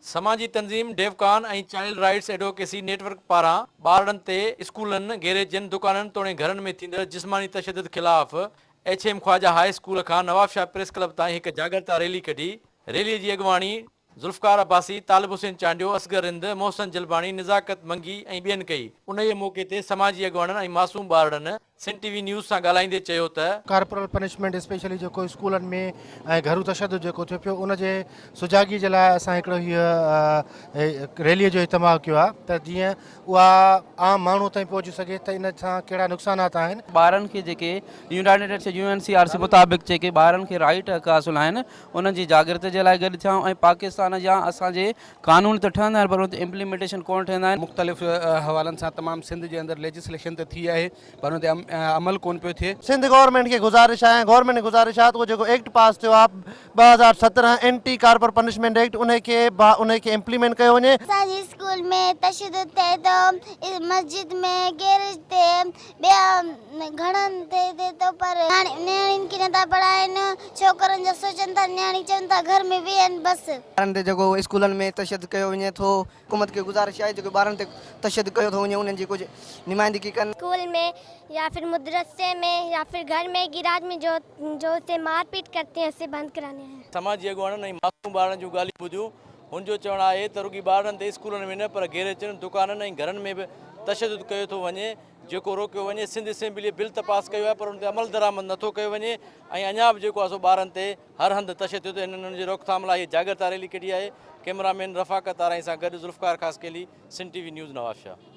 समाजी तंज़ीम डेवकान ऐं child rights advocacy network पारां ॿारनि ते स्कूलनि, गैरेजनि, दुकाननि तोड़े घरनि में थींदड़ जिस्मानी तशदुद ख़िलाफ़ HM ख्वाजा हाई स्कूल खां नवाबशाह प्रेस क्लब ताईं हिकु जागरता रैली कढी। रैलीअ जी अॻुवाणी ज़ुल्फ़कार अब्बासी, तालिब हुसैन चांडियो, असगर हिंद, मोहसन जलबाणी, निज़ाकत मंगी ऐं ॿियनि कई। उन जे मौक़े ते समाजी अॻुवाणनि ऐं मासूम ॿारनि सिंध TV न्यूज़ सां ॻाल्हाईंदे चयो त कॉर्पोरल पनिशमेंट स्पेशली जेको स्कूलनि में ऐं घरू तशदुद जेको थिए पियो उन जे सुजागी जे लाइ असां हिकिड़ो हीअ रैलीअ जो इस्तेमालु कयो आहे त जीअं उहा आम माण्हू ताईं पहुची सघे त इन सां कहिड़ा नुक़सानात आहिनि। ॿारनि खे जेके यूनाइटेड नेशन UNCRC मुताबिक़ जेके ॿारनि खे राइट हक़ हासिलु आहिनि उन्हनि जी जागृति जे लाइ गॾु थिया ऐं पाकिस्तान जा असांजे कानून त ठहंदा आहिनि पर उन ते इम्प्लीमेंटेशन कोन ठहंदा आहिनि। मुख़्तलिफ़ हवालनि सां तमामु सिंध जे अंदरि लेजिस्लेशन त थी आहे पर उन ते अमल कोन पियो थिए। सिंध गवर्नमेंट खे गुज़ारिश आहे, गवर्नमेंट खे गुज़ारिश आहे त उहो जेको एक्ट पास थियो आहे 2017 एंटी कॉर्पोरल पनिशमेंट एक्ट उनखे इम्प्लीमेंट कयो वञे। असांजे स्कूल में तशदुद थिए थो, मस्जिद में, गैरेज ते, ॿिया घणनि थिए थो पर नियाणियुनि खे नथा पढ़ाइनि। छोकिरनि जो सोचनि था, नियाणी चवनि था घर में वेहनि बसि। ॿारनि ते जेको स्कूलनि में तशदुद कयो वञे थो, हुकूमत खे गुज़ारिश आहे जेको ॿारनि ते तशदुद कयो थो वञे उन्हनि जी कुझु नुमाइंदगी कनि। स्कूल में या फिर मदरसे में या फिर घर में गिराज में जो से मारपीट करते हैं उसे बंद कराने हैं। समाजी अॻुवाणनि ऐं मासूम ॿारनि जूं ॻाल्हियूं ॿुधियूं। हुनजो चवणु आहे त रुॻी ॿारनि ते स्कूलनि में न पर गैरेजनि, दुकाननि ऐं घरनि में बि तशदुद कयो थो वञे जेको रोकियो वञे। सिंध असेंबलीअ बिल त पास कयो आहे पर उन ते अमल दरामद नथो कयो वञे ऐं अञा बि जेको आहे सो ॿारनि ते हर हंधि तशदुद हिननि जी रोकथाम लाइ जागरता रैली कढी आहे। कैमरामैन रफ़ाकत आराई सां गॾु ज़ुल्फ़कार ख़ासकेली, सिंध TV न्यूज़ नवाबशाह।